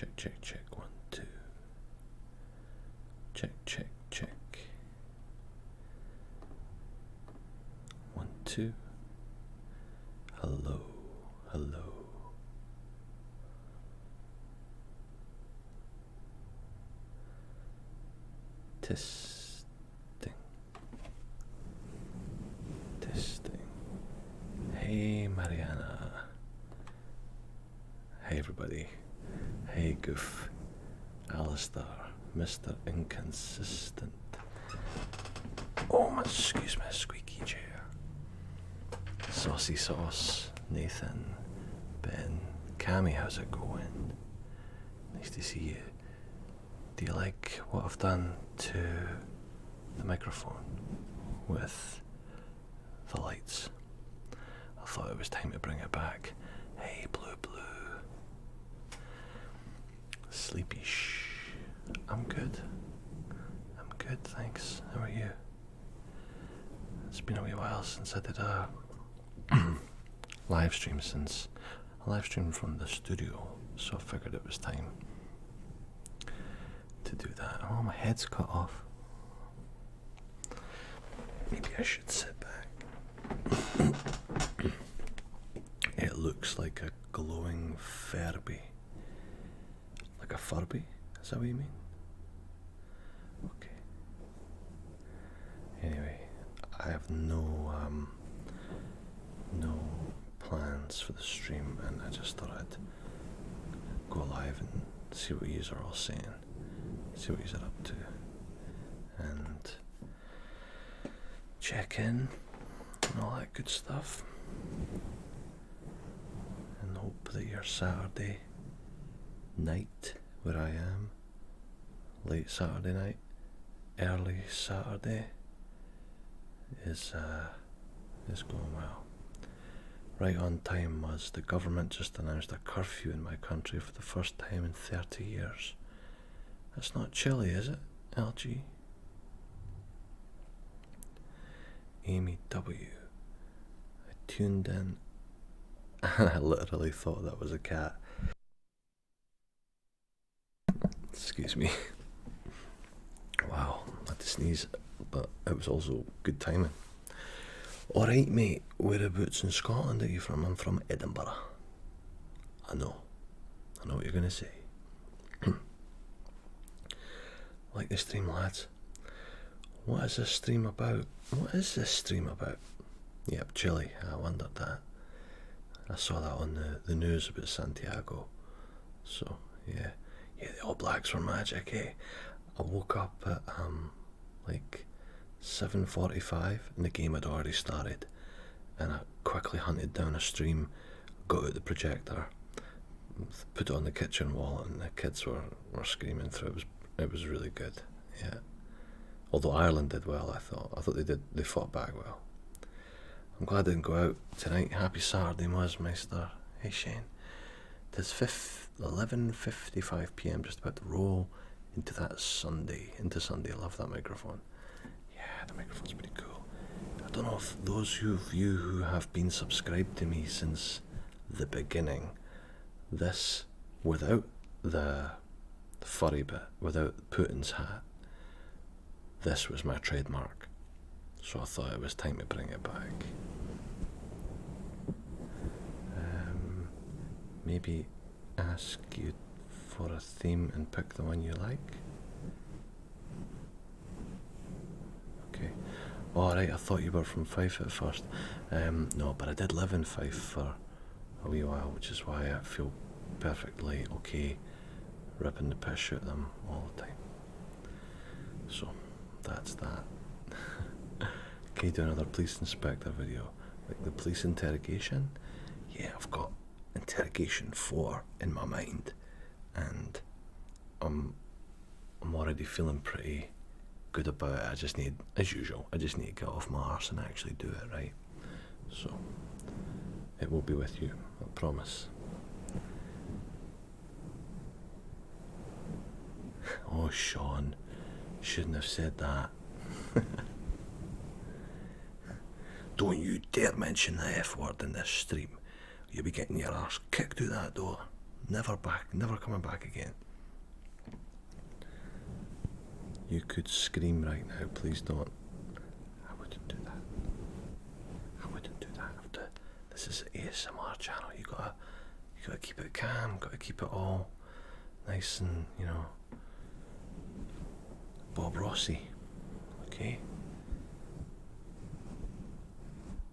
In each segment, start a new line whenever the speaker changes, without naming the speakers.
Check, check, check. 1, 2. Check, check, check. 1, 2. Hello, hello. Testing. Testing. Hey, Mariana. Hey, everybody. Hey, Gough. Alyssha. Mr. Inconsistent. Oh, excuse me, squeaky chair. Saucy Sauce. Nathan. Ben. Cammy, how's it going? Nice to see you. Do you like what I've done to the microphone with the lights? I thought it was time to bring it back. Hey, Blue Blue. Sleepy shh. I'm good. I'm good, thanks. How are you? It's been a wee while since I did a live stream from the studio, so I figured it was time to do that. Oh, my head's cut off. Maybe I should sit back. It looks like a glowing Furby. Like a Furby? Is that what you mean? Okay. Anyway, I have no plans for the stream, and I just thought I'd go live and see what you are all saying. See what you're up to, and check in and all that good stuff, and hope that your Saturday night, where I am, late Saturday night, early Saturday, is going well. Right on time, Muzz. The government just announced a curfew in my country for the first time in 30 years. That's not chilly, is it, LG? Amy W. I tuned in and I literally thought that was a cat. Excuse me. Wow, I had to sneeze, but it was also good timing. Alright, mate, whereabouts in Scotland are you from? I'm from Edinburgh. I know what you're going to say. Like the stream, lads. What is this stream about? Yep, chilly. I wondered that. I saw that on the news about Santiago. So, yeah, the All Blacks were magic, eh? I woke up at, like 7:45 and the game had already started. And I quickly hunted down a stream, got out the projector, put it on the kitchen wall, and the kids were screaming through. It was really good, yeah. Although Ireland did well, I thought they fought back well. I'm glad I didn't go out tonight. Happy Saturday, Muzz Meister. Hey Shane. It's 11:55 p.m. just about to roll into Sunday. I love that microphone. Yeah, the microphone's pretty cool. I don't know if those of you who have been subscribed to me since the beginning, this without the furry bit, without Putin's hat, this was my trademark, so I thought it was time to bring it back. Maybe ask you for a theme and pick the one you like. Okay. Alright, I thought you were from Fife at first. No, but I did live in Fife for a wee while, which is why I feel perfectly okay ripping the piss out of them all the time. So, that's that. Can you do another police inspector video? Like the police interrogation? Yeah, I've got interrogation 4 in my mind, and I'm already feeling pretty good about it. I just need, as usual, to get off my arse and actually do it right. So, it will be with you, I promise. Oh, Sean, shouldn't have said that. Don't you dare mention the F word in this stream. You'll be getting your arse kicked out that door. Never coming back again. You could scream right now, please don't. I wouldn't do that. This is an ASMR channel. You gotta keep it calm, gotta keep it all nice and, Bob Rossy. Okay?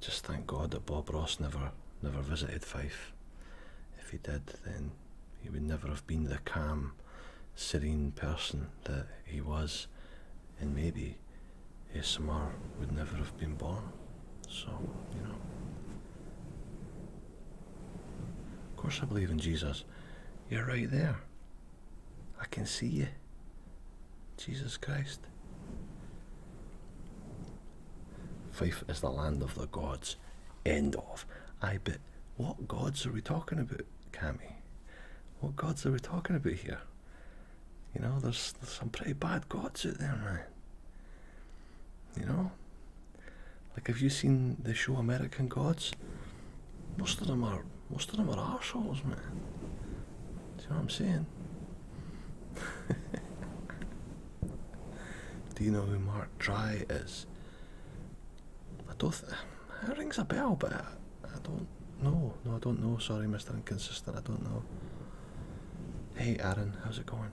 Just thank God that Bob Ross never visited Fife. If he did, then he would never have been the calm, serene person that he was, and maybe ASMR would never have been born. So, Of course I believe in Jesus. You're right there. I can see you. Jesus Christ. Fife is the land of the gods. End of. Aye, but what gods are we talking about, Cammy? What gods are we talking about here? There's some pretty bad gods out there, man. Like, have you seen the show American Gods? Most of them are arseholes, man. Do you know what I'm saying? Do you know who Mark Dry is? It rings a bell, but I don't know. No, I don't know. Sorry, Mr. Inconsistent, I don't know. Hey, Aaron, how's it going?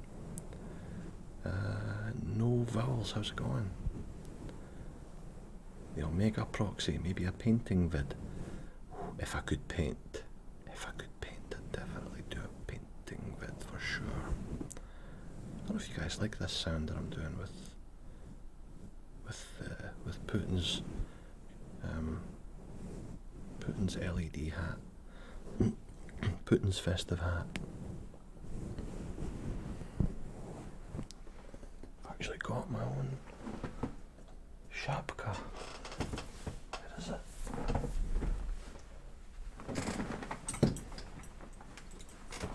No vowels, how's it going? The Omega Proxy, maybe a painting vid. If I could paint, I'd definitely do a painting vid for sure. I don't know if you guys like this sound that I'm doing with Putin's LED hat, Putin's festive hat. I've actually got my own shapka. Where is it?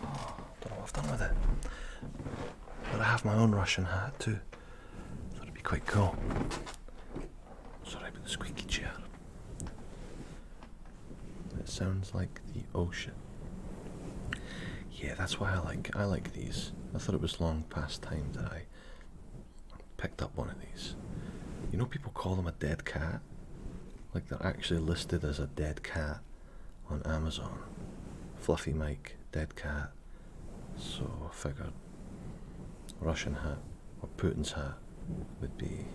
Oh, don't know what I've done with it. But I have my own Russian hat too. Thought it'd be quite cool. Sorry about the squeaky chair. It sounds like the ocean. Yeah, that's why I like these. I thought it was long past time that I picked up one of these. People call them a dead cat. Like, they're actually listed as a dead cat on Amazon. Fluffy Mike, dead cat. So I figured Russian hat or Putin's hat would be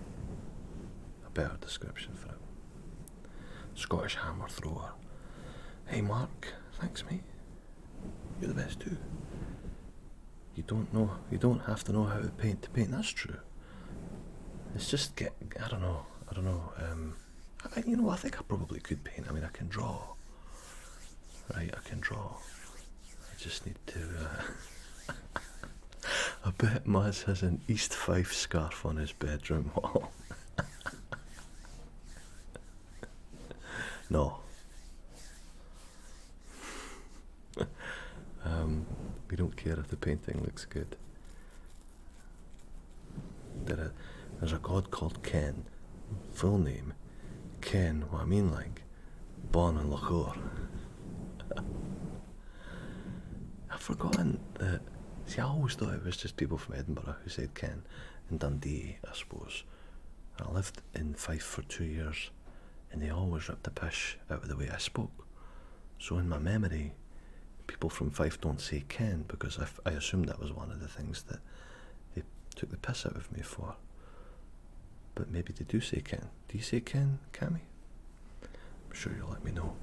a better description for it. Scottish hammer thrower. Hey Mark, thanks mate. You're the best too. You don't have to know how to paint. That's true. It's just I don't know. I think I probably could paint. I can draw. Right, I can draw. I just need to. I bet Muzz has an East Fife scarf on his bedroom wall. No. We don't care if the painting looks good. There's a god called Ken. Full name, Ken, what I mean like, born in Lahore. I've forgotten that, see, I always thought it was just people from Edinburgh who said Ken, and Dundee, I suppose. I lived in Fife for 2 years, and they always ripped the piss out of the way I spoke. So in my memory, people from Fife don't say Ken, because I assumed that was one of the things that they took the piss out of me for. But maybe they do say Ken. Do you say Ken, Cammy? I'm sure you'll let me know.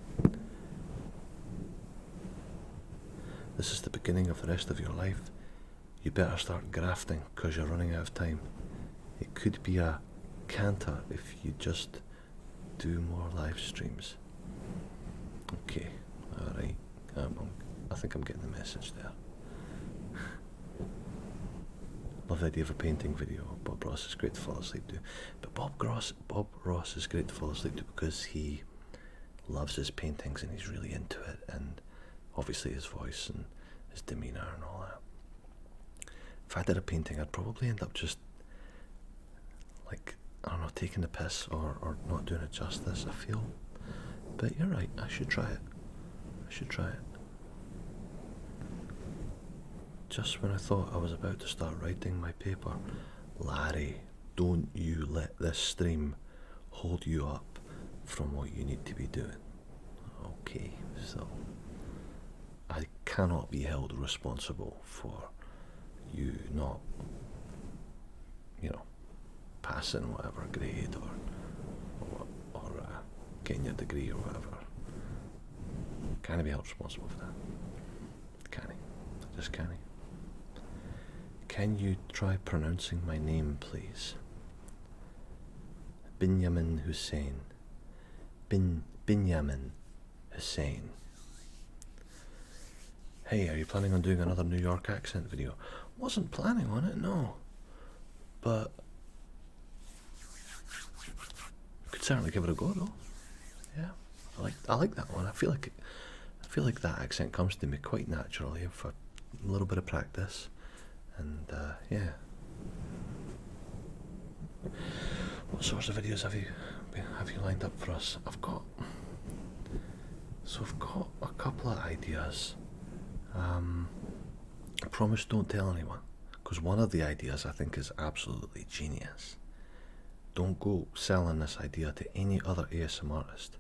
This is the beginning of the rest of your life. You better start grafting, because you're running out of time. It could be a canter if you just do more live streams. Okay, alright. I think I'm getting the message there. Love the idea of a painting video. Bob Ross is great to fall asleep to. But Bob Ross is great to fall asleep to because he loves his paintings and he's really into it, and obviously his voice and his demeanour and all that. If I did a painting, I'd probably end up just, like, I don't know, taking the piss or not doing it justice, I feel. But you're right, I should try it. just when I thought I was about to start writing my paper. Larry, don't you let this stream hold you up from what you need to be doing. Okay, so I cannot be held responsible for you not, passing whatever grade or getting your degree or whatever. Can I be held responsible for that? Can I? I just can't. Can you try pronouncing my name, please? Binyamin Hussein. Binyamin Hussein. Hey, are you planning on doing another New York accent video? Wasn't planning on it, no. But could certainly give it a go though. Yeah, I like that one. I feel like that accent comes to me quite naturally for a little bit of practice, and yeah. What sorts of videos have you lined up for us? I've got a couple of ideas. I promise don't tell anyone, because one of the ideas I think is absolutely genius. Don't go selling this idea to any other ASMR artist,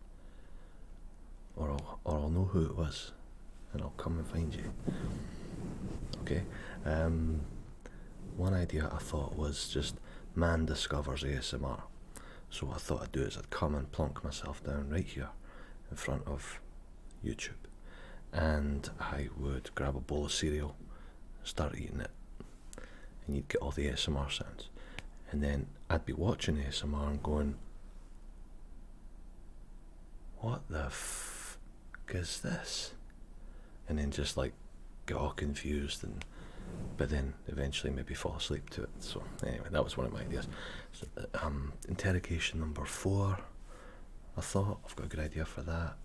or I'll know who it was, and I'll come and find you. Okay. One idea I thought was just man discovers ASMR. So what I thought I'd do is I'd come and plonk myself down right here in front of YouTube, and I would grab a bowl of cereal, start eating it, and you'd get all the ASMR sounds. And then I'd be watching ASMR and going, what the f*** is this? And then just like get all confused, but then eventually maybe fall asleep to it. So anyway, that was one of my ideas. So, interrogation number 4, I thought I've got a good idea for that.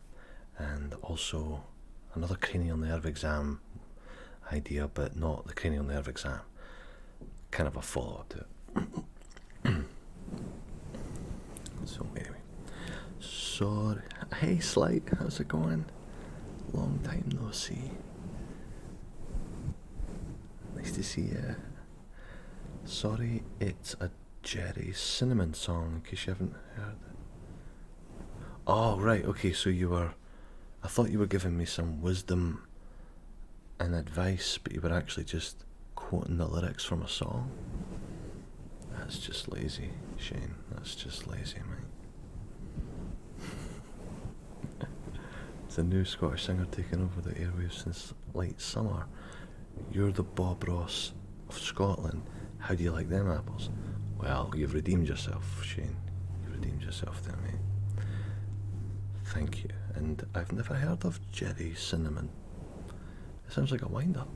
And also another cranial nerve exam idea, but not the cranial nerve exam, kind of a follow-up to it. So anyway, sorry. Hey Slight, how's it going? Long time no see. Nice to see you. Sorry, it's a Jerry Cinnamon song, in case you haven't heard it. Oh right, okay, so I thought you were giving me some wisdom and advice, but you were actually just quoting the lyrics from a song. That's just lazy, Shane. That's just lazy, mate. It's a new Scottish singer taking over the airwaves since late summer. You're the Bob Ross of Scotland. How do you like them apples? Well, you've redeemed yourself, Shane. You've redeemed yourself there, mate. Thank you. And I've never heard of Jerry Cinnamon. It sounds like a wind-up.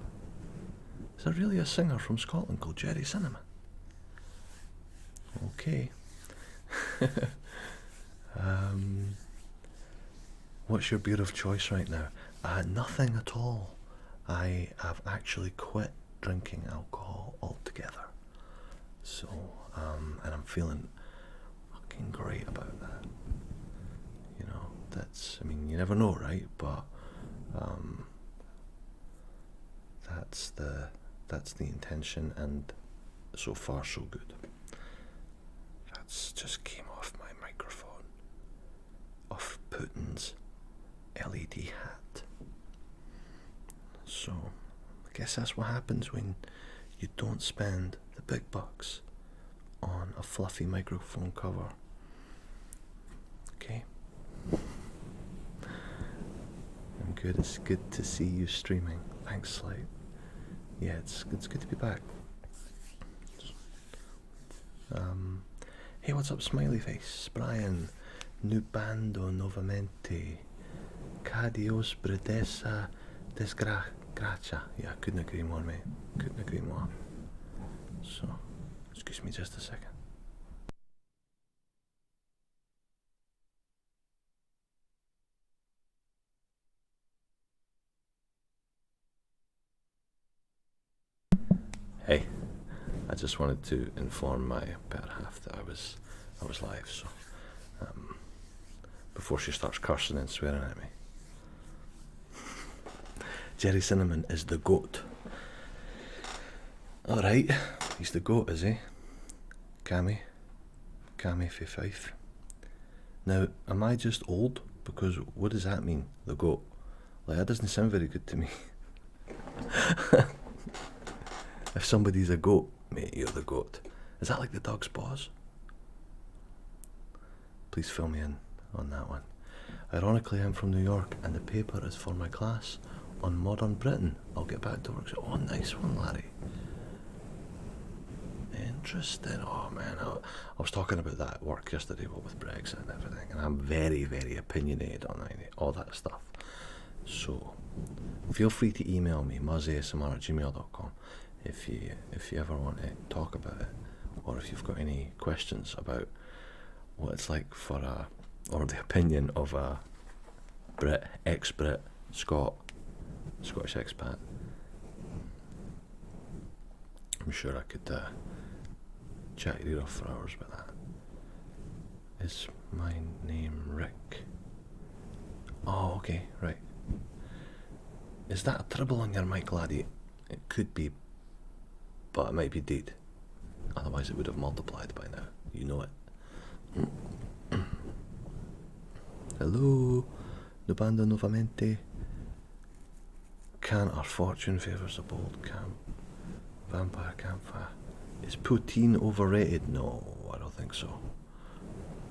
Is there really a singer from Scotland called Jerry Cinnamon? Okay. What's your beer of choice right now? Nothing at all. I have actually quit drinking alcohol altogether. So, and I'm feeling fucking great about that. You know, I mean, you never know, right? But, that's the intention, and so far so good. That's just came off my microphone, off Putin's LED hat. So I guess that's what happens when you don't spend the big bucks on a fluffy microphone cover. Okay. I'm good. It's good to see you streaming. Thanks, Slight. Yeah, it's good to be back. Hey, what's up, smiley face? Brian, Nubando novamente. Cadios bredesa desgracia. Yeah, couldn't agree more, mate. Couldn't agree more. So, excuse me just a second. Hey, I just wanted to inform my better half that I was live, so before she starts cursing and swearing at me. Jerry Cinnamon is the GOAT. Alright, he's the goat, is he? Cammy for Fife. Now, am I just old? Because what does that mean, the goat? Like, that doesn't sound very good to me. If somebody's a goat, mate, you're the goat. Is that like the dog's paws? Please fill me in on that one. Ironically, I'm from New York and the paper is for my class on modern Britain. I'll get back to work. Oh, nice one, Larry. Interesting. Oh man, I was talking about that at work yesterday, what with Brexit and everything, and I'm very, very opinionated on all that stuff. So feel free to email me, muzzasmr@gmail.com, if you ever want to talk about it, or if you've got any questions about what it's like for or the opinion of a Brit, ex-Brit, Scottish expat. I'm sure I could chat your ear off for hours about that. Is my name Rick? Oh, okay, right. Is that a tribble on your mic, laddie? It could be, but it might be dead. Otherwise it would have multiplied by now. You know it. Hello, Nubanda novamente. Can our fortune favours a bold camp? Vampire campfire. Is Putin overrated? No, I don't think so.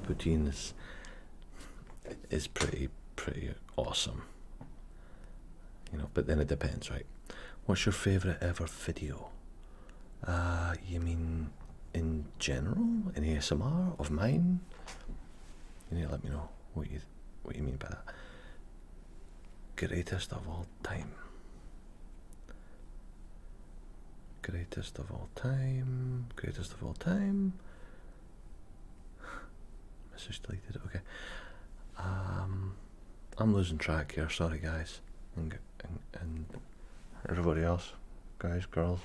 Putin is pretty awesome. You know, but then it depends, right? What's your favourite ever video? You mean in general? In ASMR? Of mine? You need to let me know what you mean by that. Greatest of all time. Greatest of all time. Greatest of all time. Message deleted. Okay. I'm losing track here. Sorry, guys, and everybody else, guys, girls.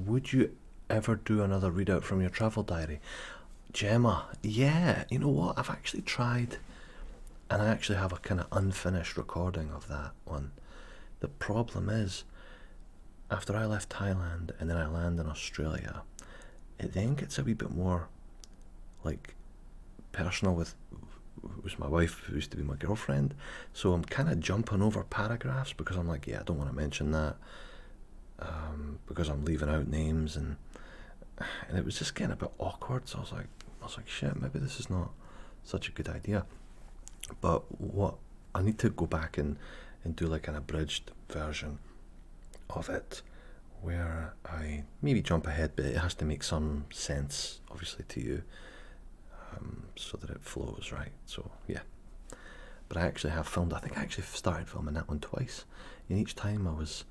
Would you ever do another readout from your travel diary? Gemma, yeah. You know what? I've actually tried, and I actually have a kind of unfinished recording of that one. The problem is, after I left Thailand and then I land in Australia, it then gets a wee bit more like personal with my wife, who used to be my girlfriend. So I'm kind of jumping over paragraphs because I'm like, yeah, I don't want to mention that because I'm leaving out names, and it was just getting a bit awkward. So I was like, shit, maybe this is not such a good idea. But what I need to go back and do like an abridged version of it, where I maybe jump ahead, but it has to make some sense, obviously, to you, so that it flows, right? So yeah. But I actually have filmed. I think I actually started filming that one twice, and each time I was,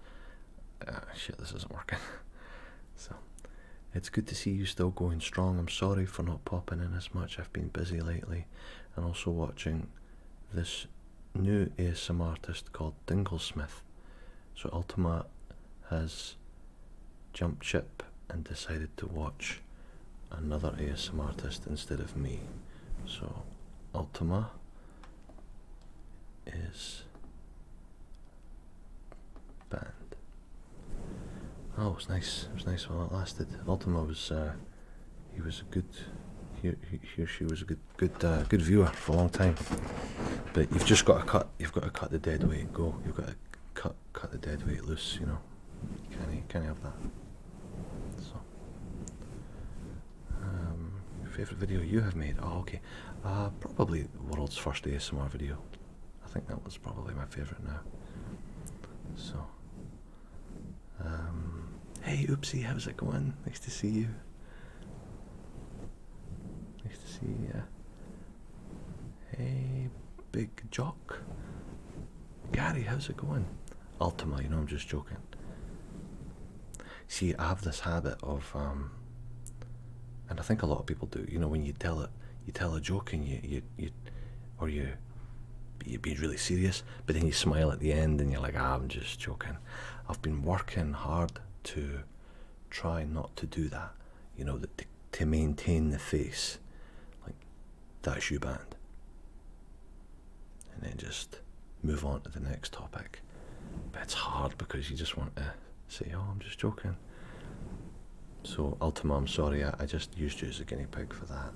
shit, this isn't working. So it's good to see you still going strong. I'm sorry for not popping in as much. I've been busy lately, and also watching this new ASM artist called Dinglesmith. So Ultima has jumped ship and decided to watch another ASM artist instead of me. So Ultima is banned. Oh, it was nice. It was nice while it lasted. Ultima was he was a good. She was a good viewer for a long time. But you've just got to cut. You've got to cut the dead weight. Go. You've got to cut the dead weight loose. You know. You can't have that. So. Favourite video you have made? Oh, okay. Probably the world's first ASMR video. I think that was probably my favourite now. So. Hey, Oopsie, how's it going? Nice to see you. Nice to see you. Hey, Big Jock. Gary, how's it going? Ultima, you know, I'm just joking. See, I have this habit of, and I think a lot of people do, you know, when you tell a joke and you be really serious, but then you smile at the end and you're like, I'm just joking. I've been working hard to try not to do that, you know, to maintain the face, like, that's you banned. And then just move on to the next topic. But it's hard because you just want to say, oh, I'm just joking. So, Ultima, I'm sorry, I just used you as a guinea pig for that.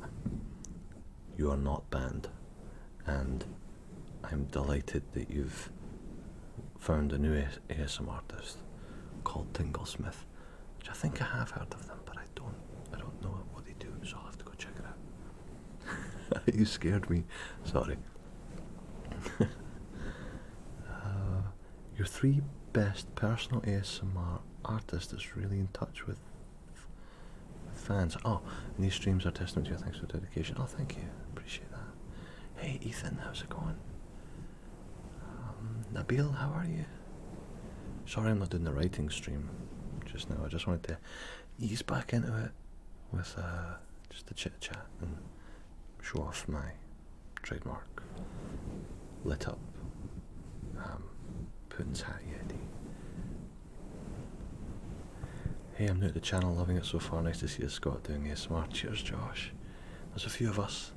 You are not banned, and I'm delighted that you've found a new ASM artist called Tinglesmith, which I think I have heard of them, but I don't know what they do, so I'll have to go check it out. You scared me, sorry. Your 3 best personal ASMR artist is really in touch with fans. Oh, and these streams are testament to your thanks for dedication. Oh, thank you, appreciate that. Hey Ethan, how's it going? Nabil, how are you? Sorry I'm not doing the writing stream just now. I just wanted to ease back into it with just a chit chat and show off my trademark lit up Putin's hat Yeti. Hey, I'm new to the channel, loving it so far. Nice to see a Scot doing ASMR. Cheers, Josh. There's a few of us.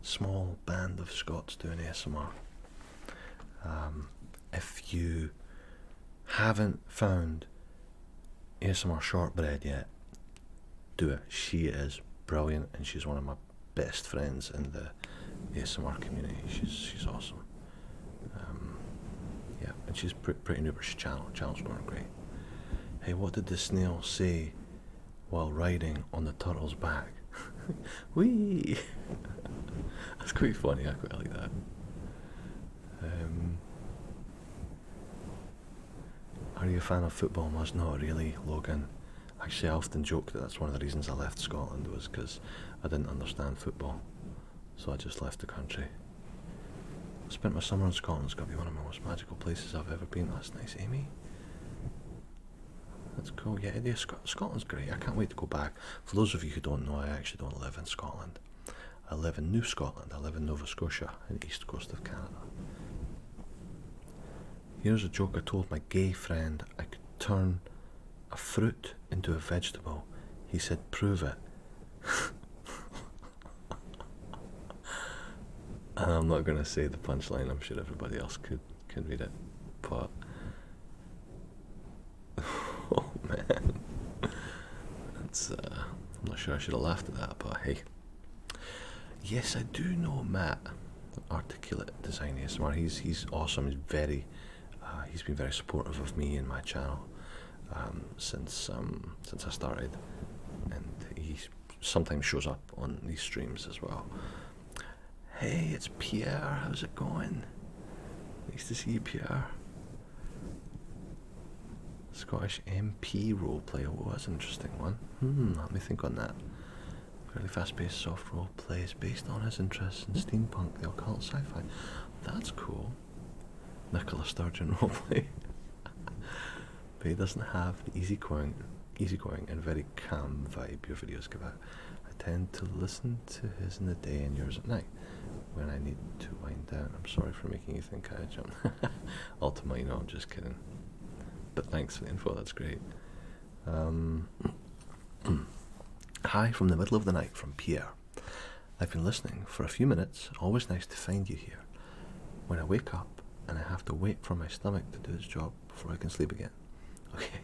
Small band of Scots doing ASMR. If you haven't found ASMR Shortbread yet, do it. She is brilliant, and she's one of my best friends in the ASMR community. She's awesome. Yeah, and she's pretty new, but channel's going great. Hey, what did the snail say while riding on the turtle's back? Whee! That's quite funny, I quite like that. Are you a fan of football, Muzz? Not really, Logan. Actually, I often joke that that's one of the reasons I left Scotland, was because I didn't understand football. So I just left the country. I spent my summer in Scotland. It's got to be one of the most magical places I've ever been. That's nice, Amy. That's cool. Yeah, Scotland's great. I can't wait to go back. For those of you who don't know, I actually don't live in Scotland. I live in New Scotland. I live in Nova Scotia, in the east coast of Canada. Here's a joke I told my gay friend. I could turn a fruit into a vegetable. He said, prove it. And I'm not going to say the punchline. I'm sure everybody else can read it. But oh man, that's I'm not sure I should have laughed at that, but hey. Yes, I do know Matt, Articulate Design ASMR. He's awesome. He's been very supportive of me and my channel since I started, and he sometimes shows up on these streams as well. Hey, it's Pierre. How's it going? Nice to see you, Pierre. Scottish MP roleplay. Oh, that's an interesting one. Let me think on that. Fairly fast-paced soft role plays based on his interests in steampunk, the occult, sci-fi. That's cool. Nicola Sturgeon roleplay. But he doesn't have the easygoing and very calm vibe your videos give out. I tend to listen to his in the day and yours at night when I need to wind down. I'm sorry for making you think I jumped. Ultima, you know, I'm just kidding. But thanks for the info, that's great. Hi from the middle of the night from Pierre. I've been listening for a few minutes. Always nice to find you here. When I wake up and I have to wait for my stomach to do its job before I can sleep again. Okay.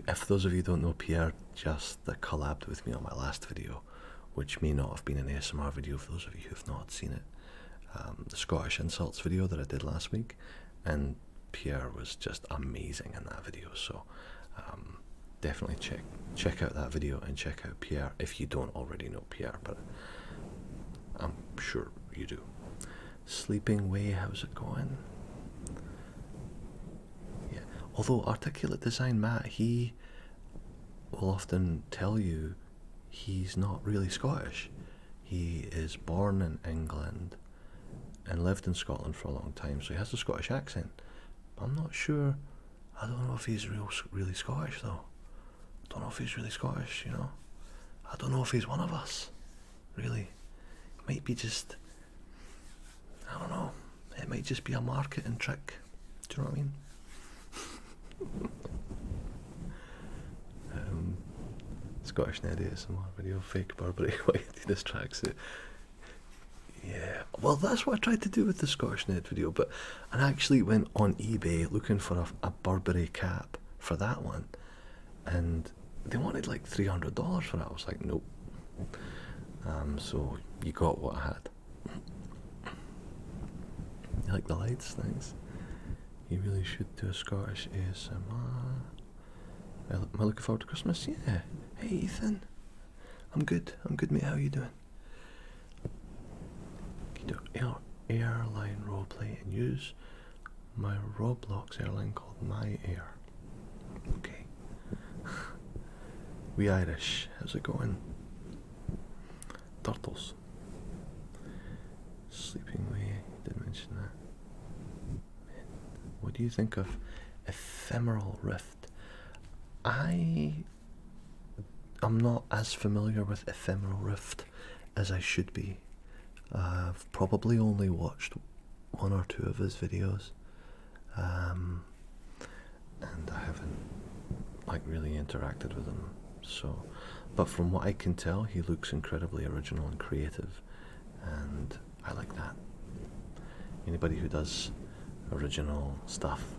If those of you don't know, Pierre just collabed with me on my last video, which may not have been an ASMR video for those of you who have not seen it. The Scottish insults video that I did last week, and Pierre was just amazing in that video. So definitely check out that video and check out Pierre if you don't already know Pierre, but I'm sure you do. Sleeping Way, how's it going? Yeah, although Articulate Design Matt, he will often tell you he's not really Scottish. He is born in England and lived in Scotland for a long time, so he has a Scottish accent. I'm not sure. I don't know if he's really Scottish though. I don't know if he's really Scottish, you know. I don't know if he's one of us, really. It might be just, I don't know, it might just be a marketing trick. Do you know what I mean? Scottish Ned ASMR video, fake Burberry white Adidas tracksuit. Yeah, well, that's what I tried to do with the Scottish Ned video, but I actually went on eBay looking for a Burberry cap for that one, and they wanted like $300 for it. I was like, nope. So you got what I had. You like the lights? Thanks. You really should do a Scottish ASMR. Am I looking forward to Christmas? Yeah. Hey, Ethan. I'm good, mate. How are you doing? Can you do airline roleplay and use my Roblox airline called My Air? Okay. We Irish. How's it going? Turtles. Sleeping Way. You did mention that. What do you think of Ephemeral Rift? I'm not as familiar with Ephemeral Rift as I should be. I've probably only watched one or two of his videos, and I haven't like really interacted with him. So, but from what I can tell, he looks incredibly original and creative, and I like that. Anybody who does original stuff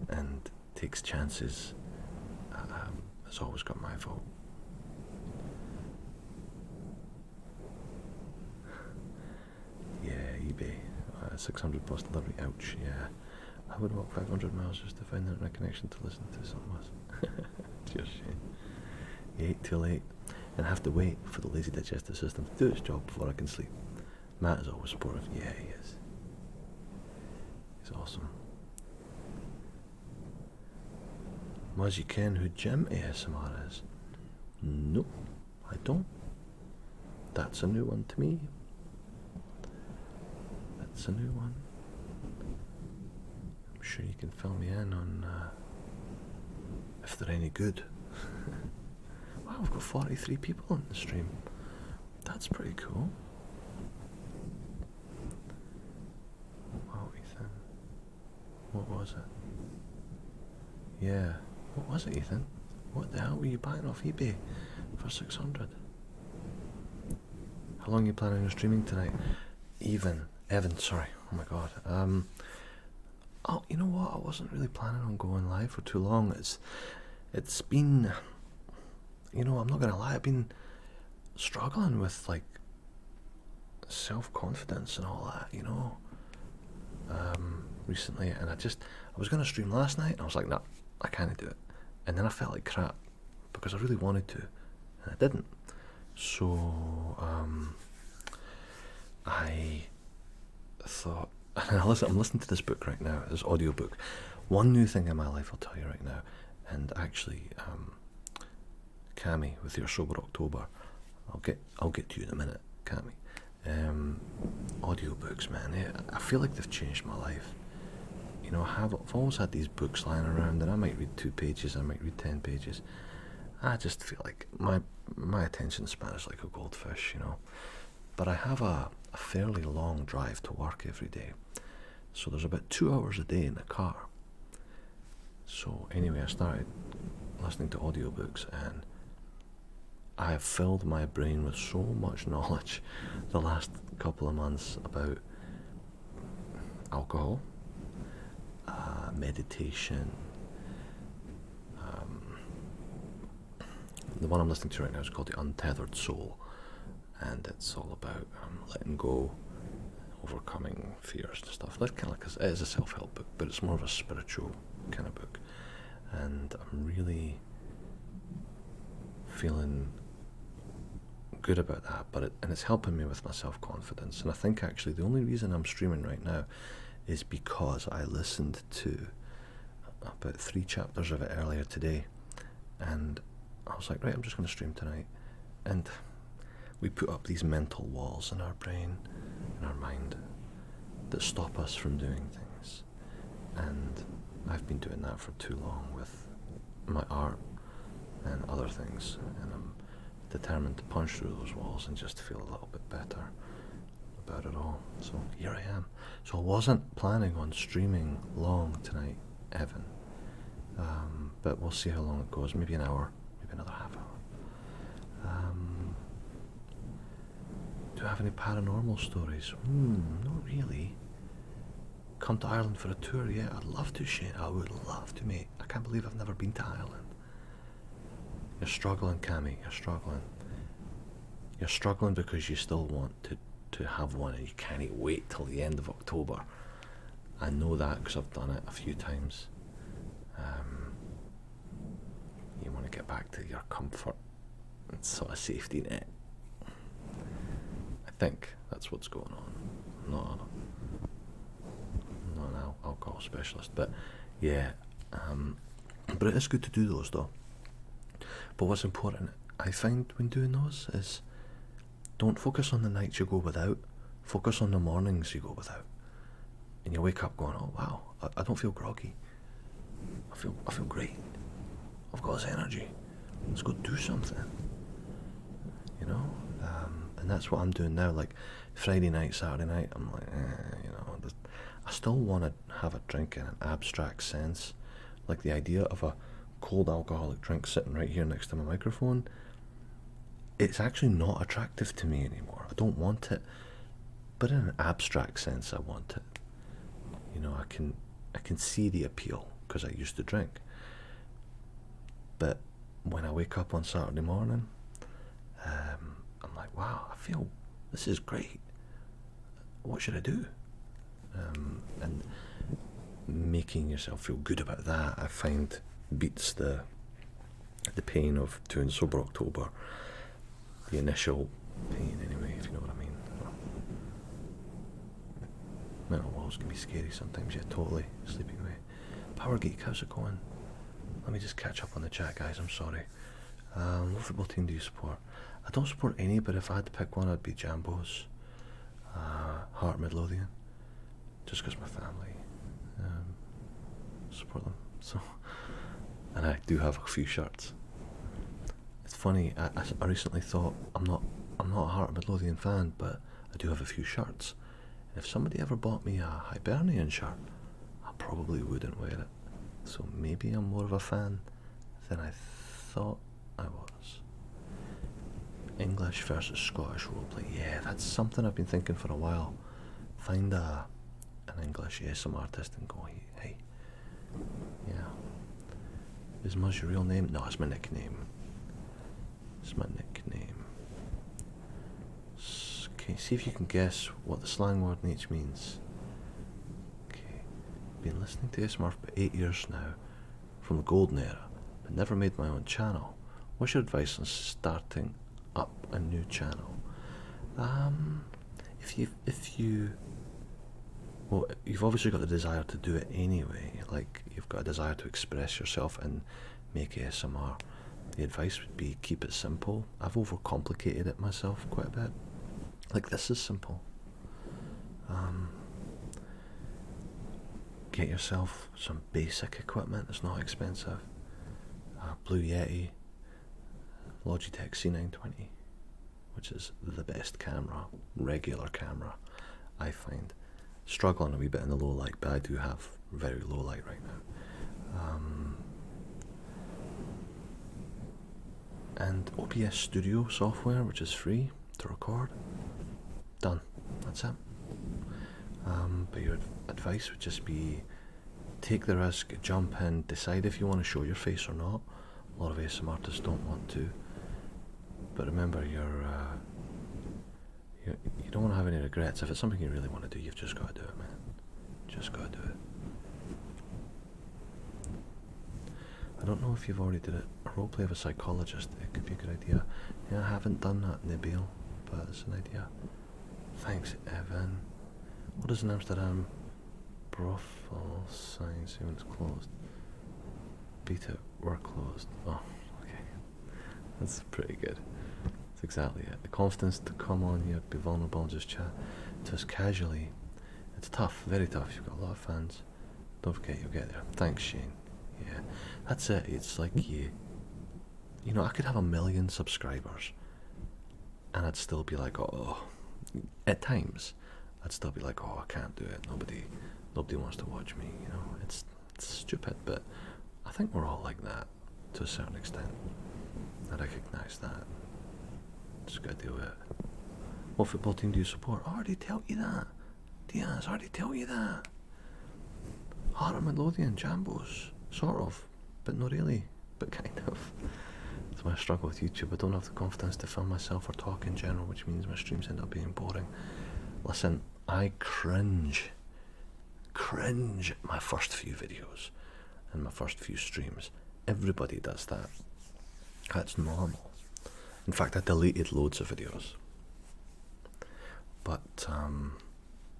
and takes chances has always got my vote. Yeah, eBay. 600 plus delivery. Ouch. Yeah, I would walk 500 miles just to find the internet connection to listen to some Muzz. Just shame. You ate too late and have to wait for the lazy digestive system to do its job before I can sleep. Matt is always supportive. Yeah, he is. He's awesome. Muzz, you ken who Jim ASMR is? Nope, I don't. That's a new one to me. That's a new one. I'm sure you can fill me in on if they're any good. Wow, we've got 43 people in the stream. That's pretty cool. Wow, Ethan. What was it? Yeah. What was it, Ethan? What the hell were you buying off eBay for 600? How long are you planning on streaming tonight? Evan, sorry. Oh my god. Oh, you know what? I wasn't really planning on going live for too long. It's been, you know, I'm not gonna lie, I've been struggling with like self-confidence and all that, you know, recently, and I was gonna stream last night and I was like, nah, I can't do it. And then I felt like crap because I really wanted to and I didn't. So I thought, and I'm listening to this book right now, this audiobook. One new thing in my life I'll tell you right now, and actually Cammy, with your Sober October, I'll get to you in a minute, Cammy. Audiobooks, man, I feel like they've changed my life. You know, I've always had these books lying around, and I might read 2 pages, I might read 10 pages. I just feel like my attention span is like a goldfish, you know. But I have a fairly long drive to work every day, so there's about 2 hours a day in the car. So anyway, I started listening to audiobooks, and I have filled my brain with so much knowledge the last couple of months about alcohol, meditation. The one I'm listening to right now is called The Untethered Soul, and it's all about letting go, overcoming fears and stuff. Like, kind of like it is a self-help book, but it's more of a spiritual kind of book, and I'm really feeling good about that. And it's helping me with my self-confidence. And I think actually the only reason I'm streaming right now is because I listened to about 3 chapters of it earlier today, and I was like, right, I'm just going to stream tonight. And we put up these mental walls in our brain, in our mind, that stop us from doing things. And I've been doing that for too long with my art and other things, and I'm determined to punch through those walls and just feel a little bit better about it all. So here I am. So I wasn't planning on streaming long tonight, Evan, but we'll see how long it goes. Maybe an hour, maybe another half hour. Do I have any paranormal stories? Not really. Come to Ireland for a tour? Yeah, I'd love to, Shane. I would love to, mate. I can't believe I've never been to Ireland. You're struggling, Cammy. You're struggling. You're struggling because you still want to have one and you can't wait till the end of October. I know that because I've done it a few times. You want to get back to your comfort and sort of safety net. I think that's what's going on. I'm not an alcohol specialist, but yeah. But it is good to do those though. But what's important, I find, when doing those is don't focus on the nights you go without. Focus on the mornings you go without. And you wake up going, oh wow, I don't feel groggy. I feel great. I've got this energy. Let's go do something. You know? And that's what I'm doing now. Like Friday night, Saturday night, I'm like, you know, I still want to have a drink in an abstract sense. Like the idea of a cold alcoholic drink sitting right here next to my microphone, it's actually not attractive to me anymore. I don't want it. But in an abstract sense, I want it. You know, I can see the appeal because I used to drink. But when I wake up on Saturday morning, I'm like, wow, I feel this is great. What should I do? And making yourself feel good about that, I find, beats the pain of doing Sober October. The initial pain, anyway, if you know what I mean. Mental walls can be scary sometimes. Yeah, totally. Sleeping away. Power Geek, how's it going? Let me just catch up on the chat, guys. I'm sorry. What football team do you support? I don't support any, but if I had to pick one, I'd be Jambos, Heart Midlothian, just because my family support them. So, and I do have a few shirts. It's funny. I recently thought I'm not a Heart Midlothian fan, but I do have a few shirts. And if somebody ever bought me a Hibernian shirt, I probably wouldn't wear it. So maybe I'm more of a fan than I thought I was. English versus Scottish roleplay. Yeah, that's something I've been thinking for a while. Find an English ASM artist and go, hey, yeah. Is Muzz your real name? No, it's my nickname. It's my nickname. Okay, see if you can guess what the slang word in each means. Okay, been listening to ASMR for 8 years now, from the golden era, but never made my own channel. What's your advice on starting up a new channel? Well, you've obviously got the desire to do it anyway. Like, you've got a desire to express yourself and make ASMR. The advice would be keep it simple. I've overcomplicated it myself quite a bit. Like, this is simple. Get yourself some basic equipment. It's not expensive. Blue Yeti, Logitech C920, which is the best camera, regular camera, I find. Struggling a wee bit in the low light, but I do have very low light right now. And OBS Studio software, which is free to record. Done. That's it. But your advice would just be take the risk, jump in, decide if you want to show your face or not. A lot of ASM artists don't want to. But remember, you don't want to have any regrets. If it's something you really want to do, you've just got to do it, man. Just got to do it. I don't know if you've already did it. A roleplay of a psychologist. It could be a good idea. Yeah, I haven't done that, Nabil, but it's an idea. Thanks, Evan. What is in Amsterdam? Brothel signs when it's closed. Beta were closed. Oh, okay. That's pretty good. That's exactly it. The confidence to come on here, be vulnerable and just chat to us casually. It's tough, very tough. You've got a lot of fans. Don't forget you'll get there. Thanks, Shane. Yeah, that's it. It's like you know, I could have 1 million subscribers and I'd still be like, oh, at times I'd still be like, oh, I can't do it. Nobody wants to watch me, you know. It's stupid, but I think we're all like that to a certain extent. I recognise that. Just gotta deal with it. What football team do you support? I already tell you that. Diaz, I already tell you that. Heart of Midlothian, Jambos. Sort of, but not really, but kind of. That's why I struggle with YouTube. I don't have the confidence to film myself or talk in general, which means my streams end up being boring. Listen, I cringe at my first few videos and my first few streams. Everybody does that. That's normal. In fact, I deleted loads of videos. But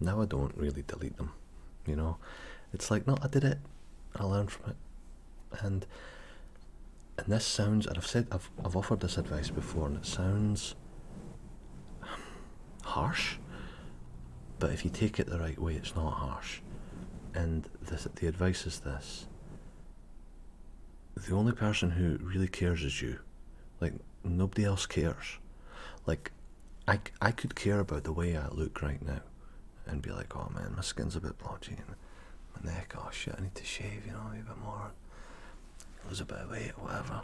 now I don't really delete them, you know. It's like, no, I did it, I learned from it. And this sounds, and I've offered this advice before, and it sounds harsh, but if you take it the right way, it's not harsh. And the advice is this: the only person who really cares is you. Like, nobody else cares. Like, I could care about the way I look right now and be like, oh man, my skin's a bit blotchy and my neck, oh shit, I need to shave, you know, a bit more, lose a bit of weight, whatever.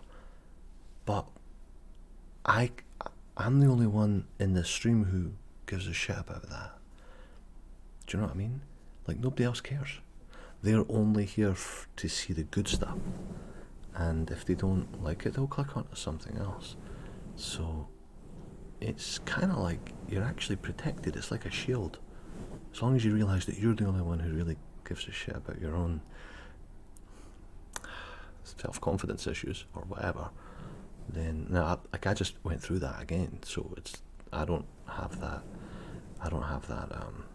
But I'm the only one in this stream who gives a shit about that. Do you know what I mean? Like, nobody else cares. They're only here to see the good stuff, and if they don't like it, they'll click onto something else. So it's kind of like you're actually protected. It's like a shield. As long as you realise that you're the only one who really gives a shit about your own self-confidence issues or whatever, then I just went through that again. So I don't have that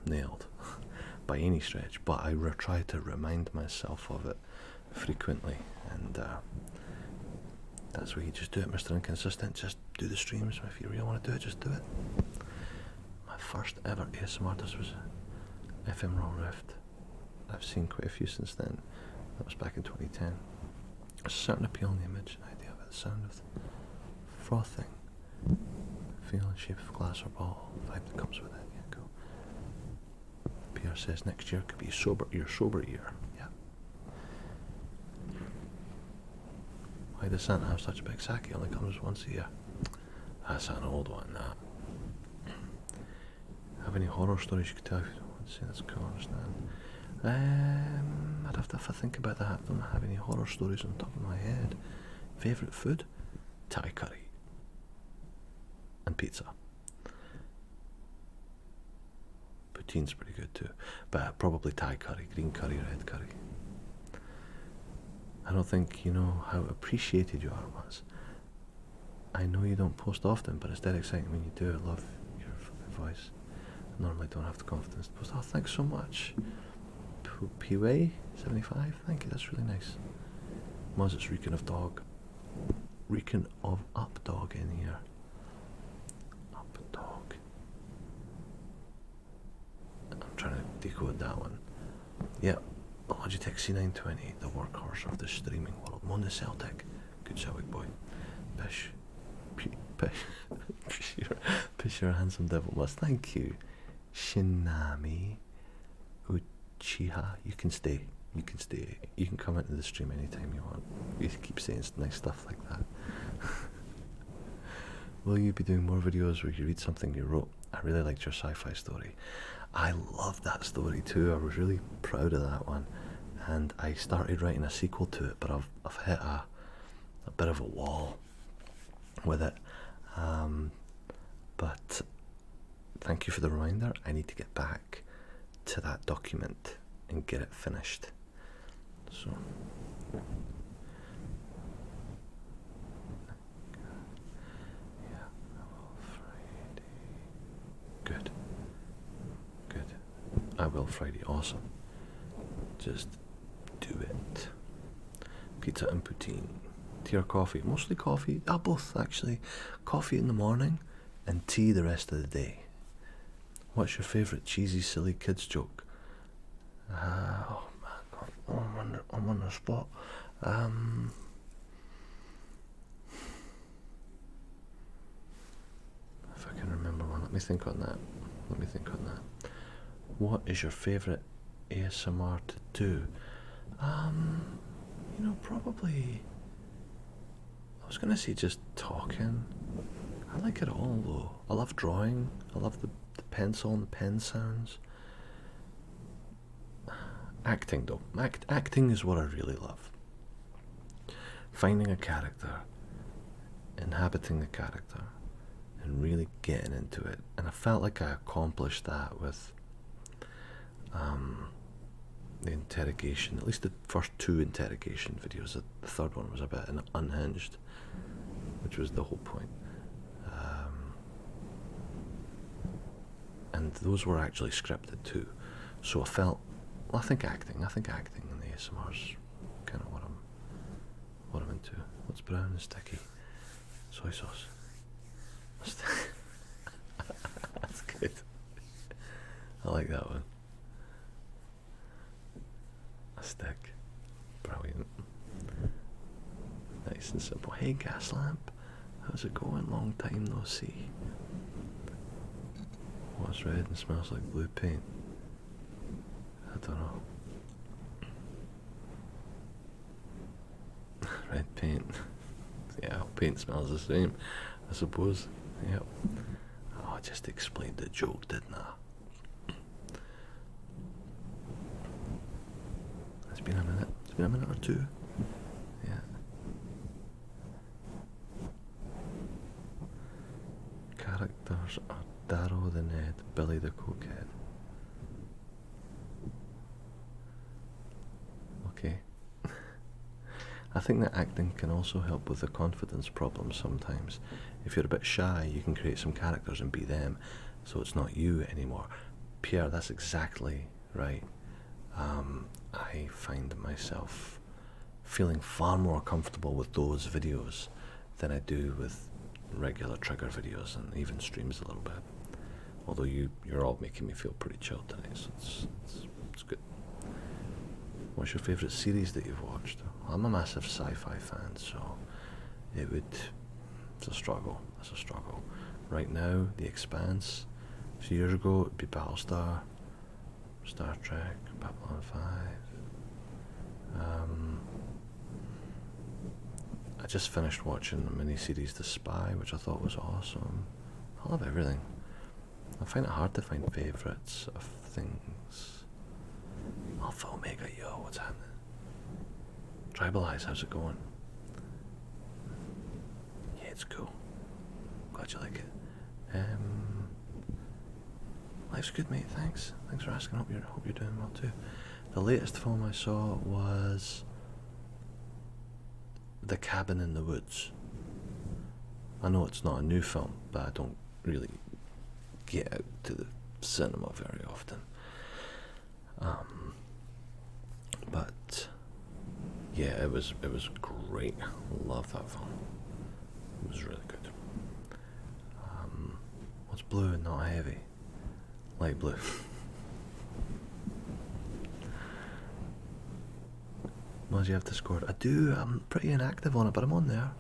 nailed by any stretch. But I try to remind myself of it frequently, and that's where you just do it, Mr. Inconsistent. Just do the streams. If you really want to do it, just do it. My first ever ASMR artist was FM Raw Rift. I've seen quite a few since then. That was back in 2010. There's a certain appeal in the image, an idea about the sound of frothing, feel and shape of glass or ball, the vibe that comes with it. Yeah, cool. PR says next year could be your sober year. Yeah. Why does Santa have such a big sack? He only comes once a year. That's an old one, that. Have any horror stories you could tell if you don't want to say? That's cool, I understand. I'd have to think about that. I don't have any horror stories on top of my head. Favourite food? Thai curry. And pizza. Poutine's pretty good too. But probably Thai curry, green curry, red curry. I don't think you know how appreciated you are, Muzz. I know you don't post often, but it's dead exciting when you do. I love your voice. I normally don't have the confidence to post. Oh, thanks so much. P-Way 75, thank you, that's really nice. Muzz, it's reeking of dog. Reeking of up dog in here. Up dog. I'm trying to decode that one. Yep, Logitech C920, the workhorse of the streaming world. Mona Celtic, good Celtic boy. Pish. Pish your handsome devil Muzz, thank you. Shinami. Chiha, you can stay. You can come into the stream anytime you want. You keep saying nice stuff like that. Will you be doing more videos where you read something you wrote? I really liked your sci-fi story. I loved that story too. I was really proud of that one, and I started writing a sequel to it, but I've hit a bit of a wall with it. But thank you for the reminder. I need to get back to that document and get it finished. So yeah, Friday. Good. I will Friday. Awesome. Just do it. Pizza and poutine. Tea or coffee? Mostly coffee. Both actually. Coffee in the morning and tea the rest of the day. What's your favourite cheesy, silly kids joke? Oh man, I'm on the spot. If I can remember one, let me think on that. What is your favourite ASMR to do? Probably. I was gonna say just talking. I like it all though. I love drawing. I love the pencil and the pen sounds. Acting though. Acting is what I really love. Finding a character, inhabiting the character, and really getting into it. And I felt like I accomplished that with the interrogation, at least the first 2 interrogation videos. The third one was a bit unhinged, which was the whole point. And those were actually scripted too. So I felt, well, I think acting in the ASMR is kind of what I'm into. What's brown and sticky? Soy sauce. That's good. I like that one. A stick. Brilliant. Nice and simple. Hey, gas lamp. How's it going? Long time no see. What's red and smells like blue paint? I don't know. Red paint. Yeah, paint smells the same, I suppose. Yep. Oh, I just explained the joke, didn't I? It's been a minute. It's been a minute or two. Yeah. Characters are Darrow the Ned, Billy the Cokehead. Okay. I think that acting can also help with the confidence problem sometimes. If you're a bit shy, you can create some characters and be them, so it's not you anymore. Pierre, that's exactly right. I find myself feeling far more comfortable with those videos than I do with regular trigger videos and even streams a little bit. Although you're all making me feel pretty chilled tonight, so it's good. What's your favourite series that you've watched? I'm a massive sci-fi fan, so it's a struggle. It's a struggle. Right now, The Expanse. A few years ago, it'd be Battlestar, Star Trek, Babylon 5. I just finished watching the miniseries The Spy, which I thought was awesome. I love everything. I find it hard to find favourites of things. Alpha Omega, yo, what's happening? Tribalize, how's it going? Yeah, it's cool. Glad you like it. Life's good, mate, thanks. Thanks for asking, hope you're doing well too. The latest film I saw was The Cabin in the Woods. I know it's not a new film, but I don't really get out to the cinema very often. But yeah, it was great. Love that film. It was really good. What's blue and not heavy? Light blue. Muzz, you have Discord? I do. I'm pretty inactive on it, but I'm on there.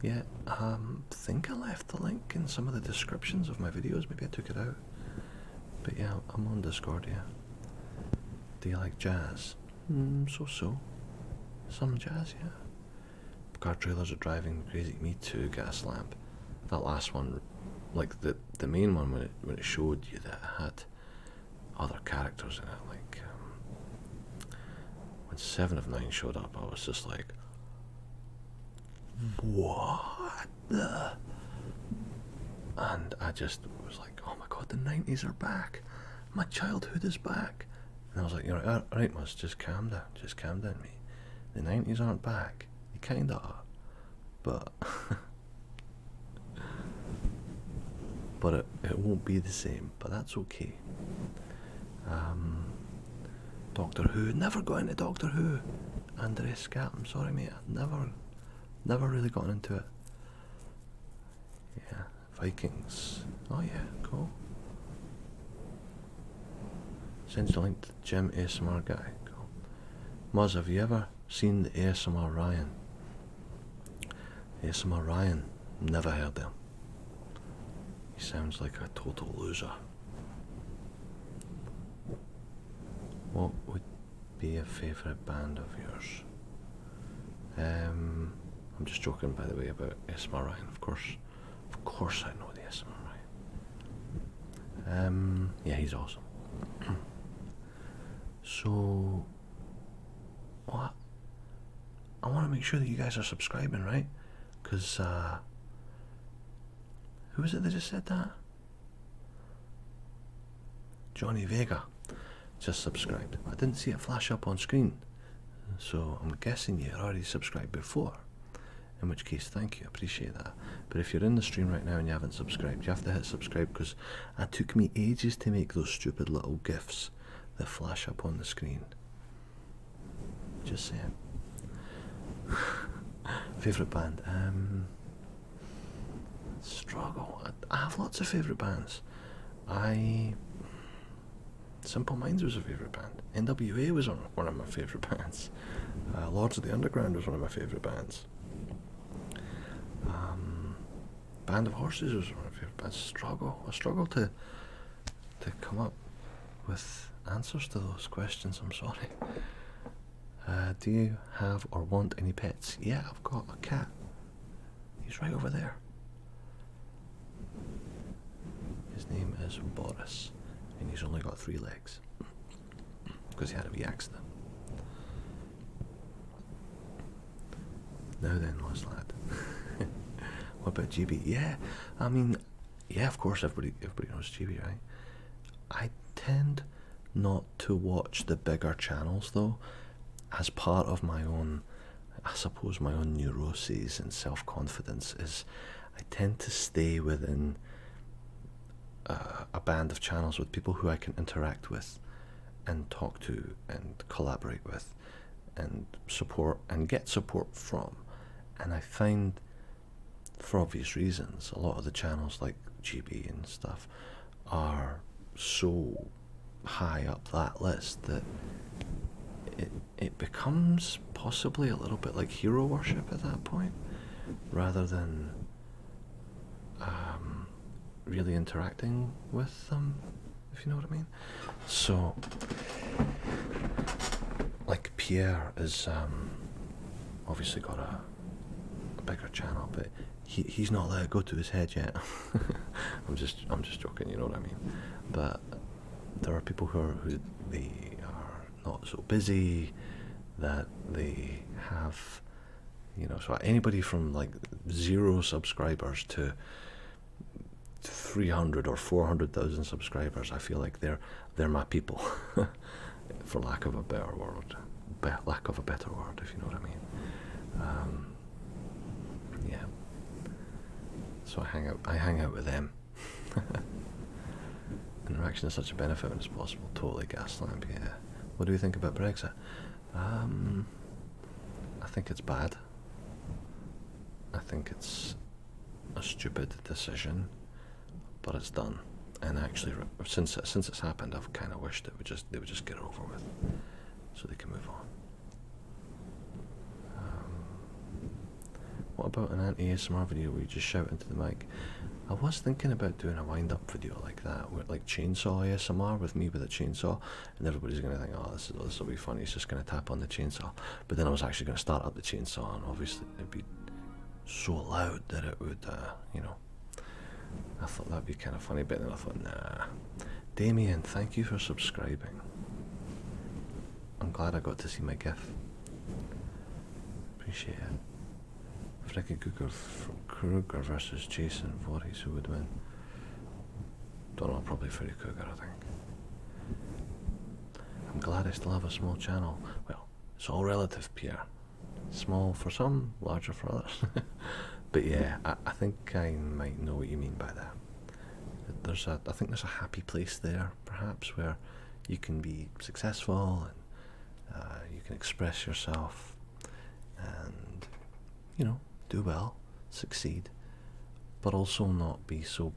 Yeah, I think I left the link in some of the descriptions of my videos. Maybe I took it out. But yeah, I'm on Discord, yeah. Do you like jazz? So. Some jazz, yeah. Car trailers are driving crazy. Me too, gas lamp. That last one, like the main one when it showed you that it had other characters in it, like when 7 of 9 showed up, I was just like, what the? And I just was like, oh my god, the 90s are back. My childhood is back. And I was like, you're right, Muzz, just calm down, mate. The 90s aren't back. They kinda are. But but it won't be the same, but that's okay. Doctor Who, never got into Doctor Who. Andre Scat, I'm sorry mate, I've never really gotten into it. Yeah, Vikings. Oh yeah, cool. Sends the link to Jim ASMR guy. Cool. Muzz, have you ever seen the ASMR Ryan? ASMR Ryan? Never heard him. He sounds like a total loser. What would be a favourite band of yours? I'm just joking, by the way, about ASMR Ryan. Of course course I know the ASMR guy. Yeah, he's awesome. So, what? I want to make sure that you guys are subscribing, right? Because, who was it that just said that? Johnny Vega just subscribed. I didn't see it flash up on screen, so I'm guessing you had already subscribed before. In which case, thank you, I appreciate that. But if you're in the stream right now and you haven't subscribed, you have to hit subscribe, because it took me ages to make those stupid little GIFs that flash up on the screen. Just saying. Favourite band? Struggle. I have lots of favourite bands. Simple Minds was a favourite band. NWA was one of my favourite bands. Lords of the Underground was one of my favourite bands. Band of Horses was one of my favourite bands. I struggle to come up with answers to those questions, I'm sorry. Do you have or want any pets? Yeah, I've got a cat. He's right over there. His name is Boris, and he's only got 3 legs because he had a wee accident. Now then, Muzz lad. What about GB? Yeah, I mean, yeah, of course, everybody knows GB, right? I tend not to watch the bigger channels, though, as part of my own, I suppose, my own neuroses and self-confidence is I tend to stay within a band of channels with people who I can interact with and talk to and collaborate with and support and get support from. And I find, for obvious reasons, a lot of the channels like GB and stuff are so high up that list that it becomes possibly a little bit like hero worship at that point, rather than really interacting with them, if you know what I mean. So, like Pierre is obviously got a bigger channel, but he's not let it go to his head yet. I'm just joking, you know what I mean. But there are people who they are not so busy, that they have, you know, so anybody from like 0 subscribers to 300 or 400,000 subscribers, I feel like they're my people, for lack of a better word, if you know what I mean. Yeah. So I hang out with them. Interaction is such a benefit when it's possible. Totally gaslamp, yeah. What do you think about Brexit? I think it's bad. I think it's a stupid decision, but it's done. And actually, since it's happened, I've kind of wished they would just get it over with, so they can move on. What about an anti-ASMR video where you just shout into the mic? I was thinking about doing a wind-up video like that, with like chainsaw ASMR, with me with a chainsaw, and everybody's going to think, oh, this will be funny, he's just going to tap on the chainsaw. But then I was actually going to start up the chainsaw, and obviously it'd be so loud that it would, you know, I thought that'd be kind of funny, but then I thought, nah. Damien, thank you for subscribing. I'm glad I got to see my GIF. Appreciate it. Freddy Krueger versus Jason Voorhees, who would win? Don't know, probably Freddy Krueger, I think. I'm glad I still have a small channel. Well, it's all relative, Pierre. Small for some, larger for others. But yeah, I think I might know what you mean by that. I think there's a happy place there, perhaps, where you can be successful and you can express yourself and, you know, do well, succeed, but also not be so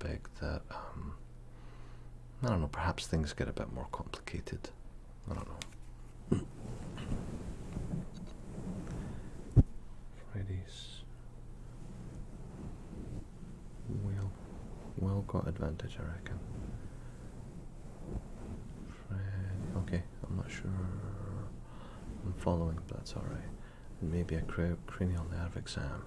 big that, I don't know, perhaps things get a bit more complicated. I don't know. Freddy's well got advantage, I reckon. Okay, I'm not sure I'm following, but that's alright. And maybe a cranial nerve exam.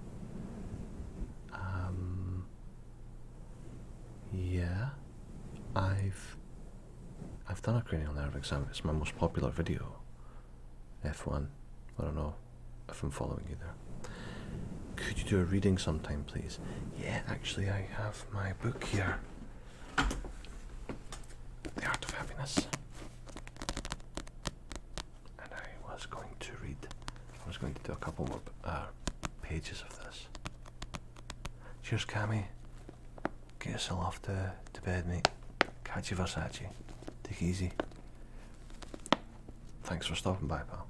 I've done a cranial nerve exam. It's my most popular video. F1. I don't know if I'm following you there. Could you do a reading sometime, please? Yeah, actually, I have my book here. The Art of Happiness. And I was going to do a couple more pages of this. Cheers, Cammy. Get yourself off to bed, mate. Catch you, Versace. Take it easy. Thanks for stopping by, pal.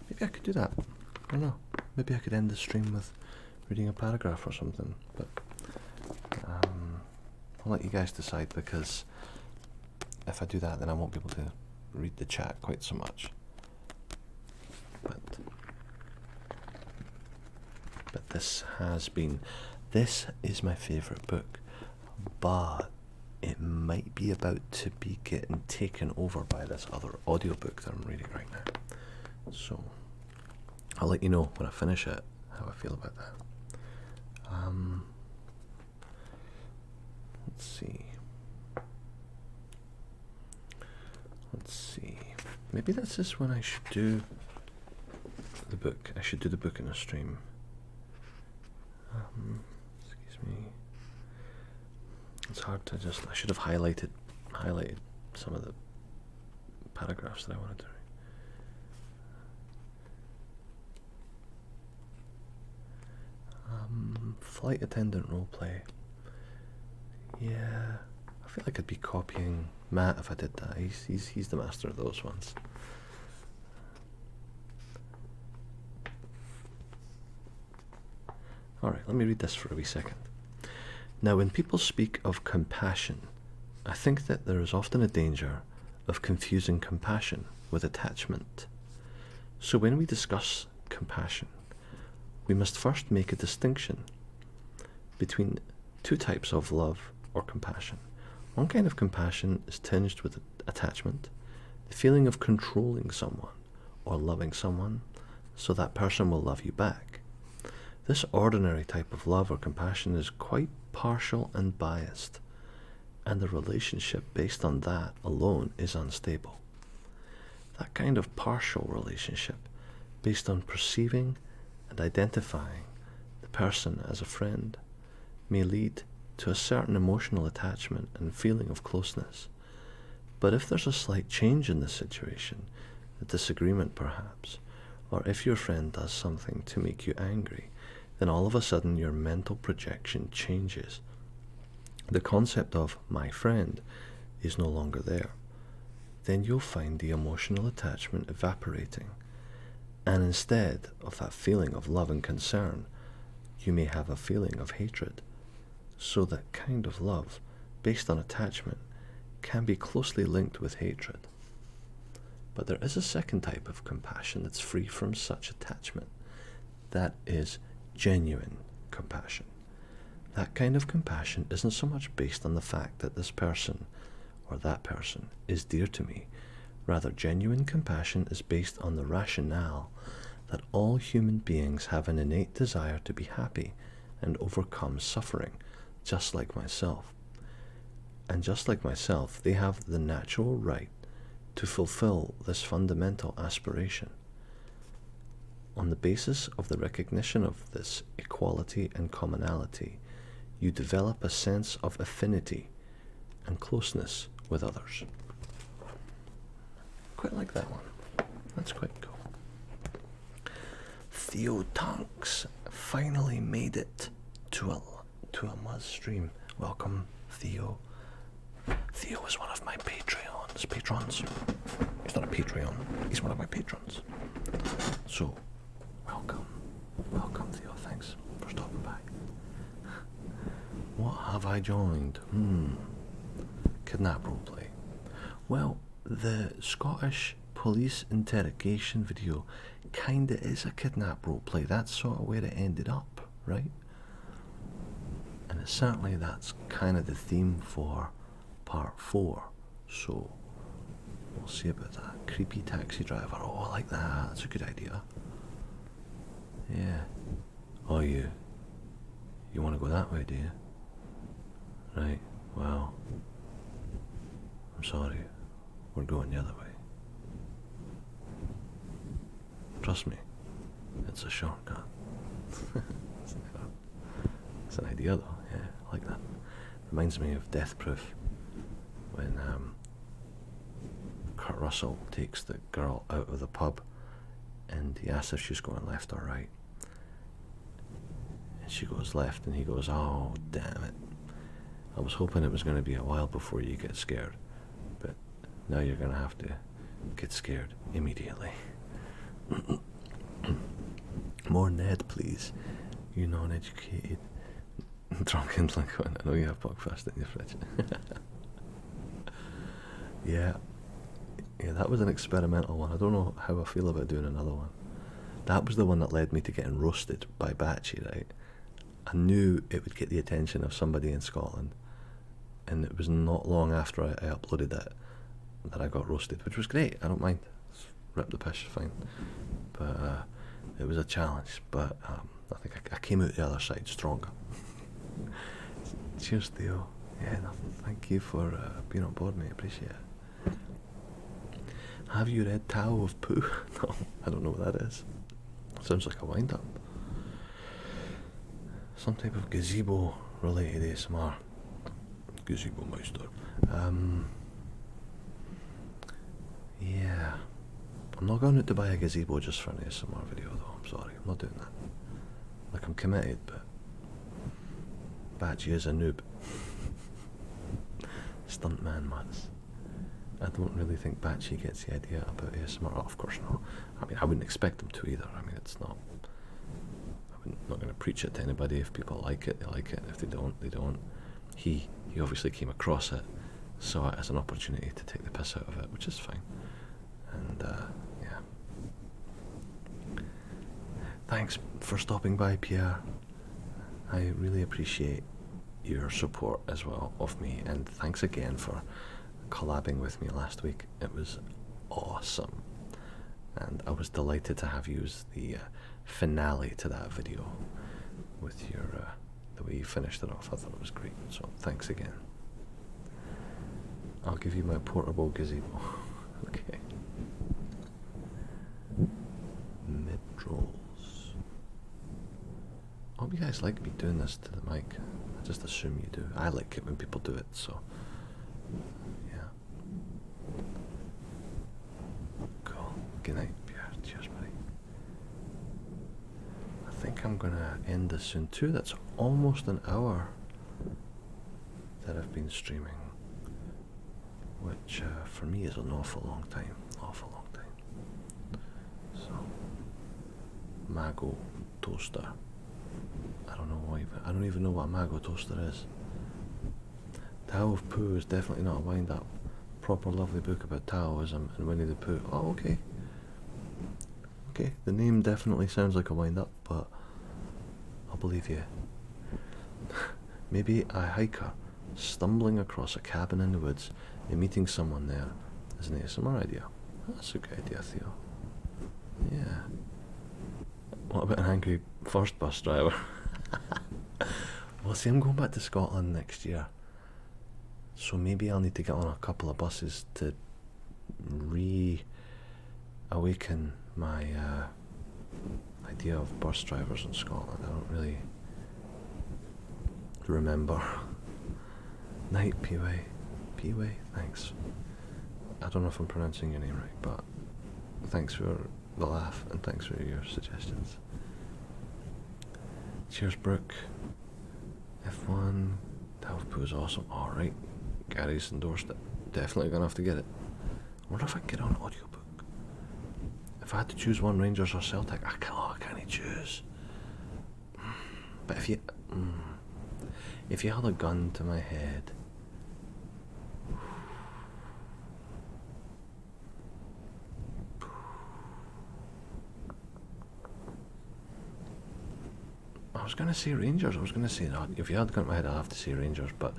Maybe I could do that. I don't know. Maybe I could end the stream with reading a paragraph or something. But I'll let you guys decide, because if I do that, then I won't be able to read the chat quite so much. But this is my favourite book, but it might be about to be getting taken over by this other audiobook that I'm reading right now. So I'll let you know when I finish it how I feel about that. Let's see. Maybe this is when I should do the book. I should do the book in a stream. Excuse me. It's hard to just. I should have highlighted some of the paragraphs that I wanted to read. Flight attendant roleplay. Yeah, I feel like I'd be copying Matt if I did that. He's the master of those ones. Alright, let me read this for a wee second. Now, when people speak of compassion, I think that there is often a danger of confusing compassion with attachment. So when we discuss compassion, we must first make a distinction between two types of love or compassion. One kind of compassion is tinged with attachment, the feeling of controlling someone or loving someone so that person will love you back. This ordinary type of love or compassion is quite partial and biased, and the relationship based on that alone is unstable. That kind of partial relationship, based on perceiving and identifying the person as a friend, may lead to a certain emotional attachment and feeling of closeness. But if there's a slight change in the situation, a disagreement perhaps, or if your friend does something to make you angry, then all of a sudden your mental projection changes. The concept of my friend is no longer there. Then you'll find the emotional attachment evaporating, and instead of that feeling of love and concern, you may have a feeling of hatred. So that kind of love, based on attachment, can be closely linked with hatred. But there is a second type of compassion that's free from such attachment. That is genuine compassion. That kind of compassion isn't so much based on the fact that this person or that person is dear to me. Rather, genuine compassion is based on the rationale that all human beings have an innate desire to be happy and overcome suffering, just like myself. And just like myself, they have the natural right to fulfill this fundamental aspiration. On the basis of the recognition of this equality and commonality, you develop a sense of affinity and closeness with others. Quite like that one. That's quite cool. Theo Tunks finally made it to a Muzz stream. Welcome, Theo. Theo is one of my patrons. He's not a Patreon, he's one of my patrons. So, welcome, Theo. Thanks for stopping by. What have I joined? Kidnap roleplay. Well, the Scottish police interrogation video kinda is a kidnap roleplay. That's sort of where it ended up, right? And certainly that's kind of the theme for part 4. So we'll see about that. Creepy taxi driver. Oh, I like that. That's a good idea. Yeah. Oh, you want to go that way, do you? Right, well, I'm sorry. We're going the other way. Trust me, it's a shortcut. It's an idea though, yeah, I like that. Reminds me of Death Proof, when Kurt Russell takes the girl out of the pub and he asks if she's going left or right. And she goes left and he goes, oh, damn it. I was hoping it was going to be a while before you get scared, but now you're going to have to get scared immediately. More Ned, please. You non-educated, drunken delinquent. I know you have Buckfast in your fridge. Yeah, that was an experimental one. I don't know how I feel about doing another one. That was the one that led me to getting roasted by Batchy, right? I knew it would get the attention of somebody in Scotland, and it was not long after I uploaded it that I got roasted, which was great. I don't mind. Rip the piss, fine. But it was a challenge, but I think I came out the other side stronger. Cheers, Theo. Yeah, nothing. Thank you for being on board, mate. Appreciate it. Have you read Tao of Pooh? No, I don't know what that is. Sounds like a wind-up. Some type of gazebo-related ASMR. Gazebo Meister. Yeah. I'm not going out to buy a gazebo just for an ASMR video though, I'm sorry, I'm not doing that. Like, I'm committed, but Batchy is a noob. Stuntman Muzz. I don't really think Batchy gets the idea about ASMR. Oh, of course not. I mean, I wouldn't expect him to either. I mean, it's not... I'm not going to preach it to anybody. If people like it, they like it. If they don't, they don't. He obviously came across it, saw it as an opportunity to take the piss out of it, which is fine. And, yeah. Thanks for stopping by, Pierre. I really appreciate your support as well of me, and thanks again for collabing with me last week. It was awesome, and I was delighted to have you as the finale to that video with your the way you finished it off. I thought it was great, so thanks again. I'll give you my portable gazebo. Okay. Mid-rolls. I hope you guys like me doing this to the mic. I just assume you do. I like it when people do it, so yeah. Cool. Good night, Pierre. Cheers, buddy. I think I'm gonna end this soon too. That's almost an hour that I've been streaming, which for me is an awful long time. Awful long time. So, Mago Toaster. I don't even know what a Mago Toaster is. Tao of Pooh is definitely not a wind-up. Proper lovely book about Taoism and Winnie the Pooh. Oh, okay. Okay, the name definitely sounds like a wind-up, but I'll believe you. Maybe a hiker stumbling across a cabin in the woods and meeting someone there is an ASMR idea. That's a good idea, Theo. Yeah. What about an angry first bus driver? Well, see, I'm going back to Scotland next year, so maybe I'll need to get on a couple of buses to reawaken my idea of bus drivers in Scotland. I don't really remember. Night, P-Way. P-Way, thanks. I don't know if I'm pronouncing your name right, but thanks for the laugh and thanks for your suggestions. Cheers, Brooke. F1. Tao of Pooh is awesome. Alright. Gary's endorsed it. Definitely gonna have to get it. I wonder if I can get on an audiobook. If I had to choose one, Rangers or Celtic, I can't choose. But if you held a gun to my head, I was going to say Rangers. I was going to say, no, if you had gun to my head, I'd have to say Rangers, but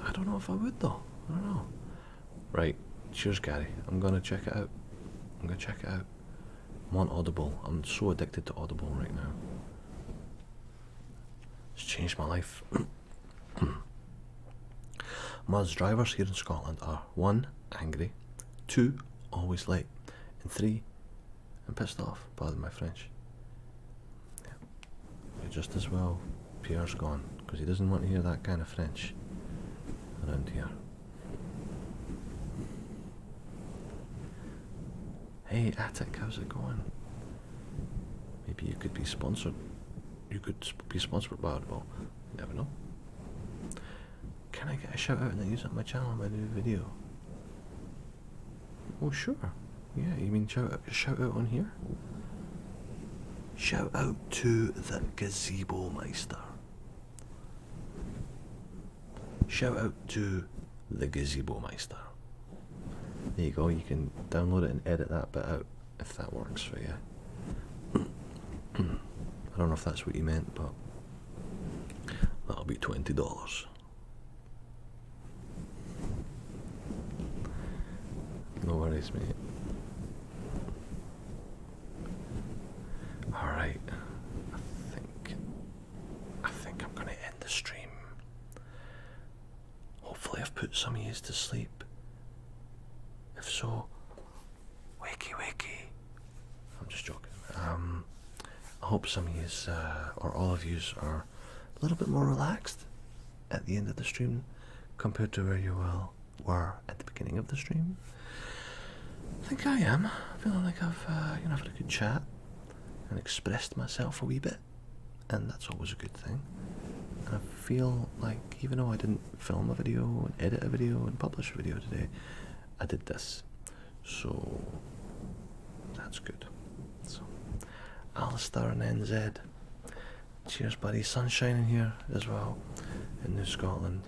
I don't know if I would, though. I don't know. Right, cheers, Gary. I'm going to check it out. I'm on Audible. I'm so addicted to Audible right now. It's changed my life. Muzz drivers here in Scotland are 1. Angry, 2. Always late, and 3. I'm pissed off, pardon my French. Yeah. Just as well Pierre's gone, because he doesn't want to hear that kind of French around here. Hey Attic, how's it going? Maybe you could be sponsored. You could be sponsored by Audible. Never know. Can I get a shout out and use it on my channel in my new video? Oh sure. Yeah, you mean shout out on here? Shout out to the Gazebo Meister. Shout out to the Gazebo Meister. There you go, you can download it and edit that bit out if that works for you. I don't know if that's what you meant, but that'll be $20. No worries, mate. Alright, I think I'm gonna end the stream. Hopefully I've put some of you to sleep. If so, wakey wakey. I'm just joking. I hope some of you, or all of you, are a little bit more relaxed at the end of the stream compared to where you were at the beginning of the stream. I think I am. Feeling like I've had a good chat and expressed myself a wee bit, and that's always a good thing. And I feel like even though I didn't film a video and edit a video and publish a video today, I did this, so that's good. So Alistair and NZ, cheers buddy. Sun's shining here as well in New Scotland,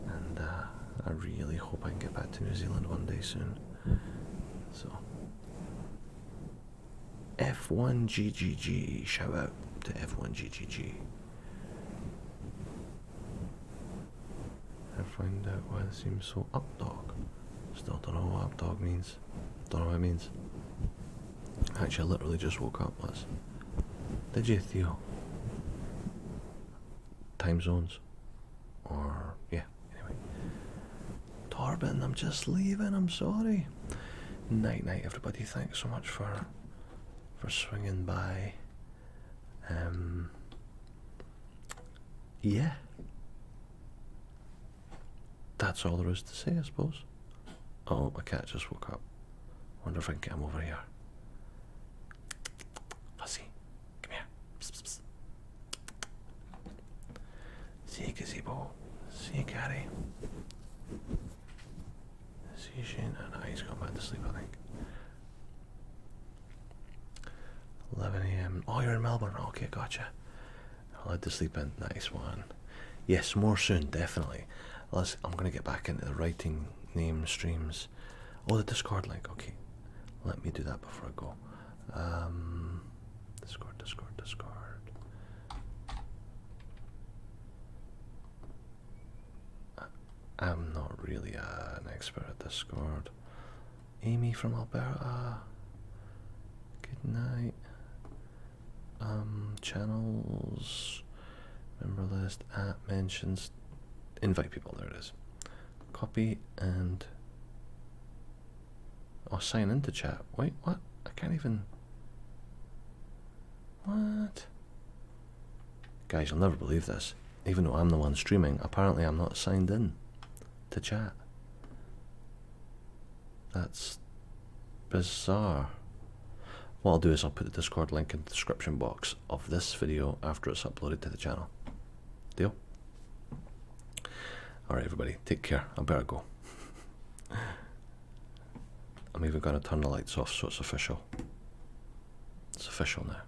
and I really hope I can get back to New Zealand one day soon. So F1GGG, shout out to F1GGG. I find out why it seems so updog. Still don't know what updog means. Don't know what it means. Actually, I literally just woke up, Liz. Did you, Theo? Time zones? Or, yeah, anyway. Torben, I'm just leaving, I'm sorry. Night night, everybody. Thanks so much for swinging by. Yeah. That's all there is to say, I suppose. Oh, my cat just woke up. Wonder if I can get him over here. Fuzzy, come here. Psst, psst, psst. See you, Gazebo. See you, Gary. See you, Shane. Oh, no, he's gone back to sleep, I think. 11 AM. Oh, you're in Melbourne. Okay, gotcha. Allowed to sleep in. Nice one. Yes, more soon, definitely. I'm going to get back into the writing name streams. Oh, the Discord link. Okay, let me do that before I go. Discord. I'm not really an expert at Discord. Amy from Alberta. Good night. Channels. Member list. Mentions. Invite people. There it is. Copy and sign into chat. Wait, what? I can't even. What? Guys, you'll never believe this. Even though I'm the one streaming, apparently I'm not signed in to chat. That's bizarre. What I'll do is I'll put the Discord link in the description box of this video after it's uploaded to the channel. Deal? Alright everybody, take care. I better go. I'm even going to turn the lights off so it's official. It's official now.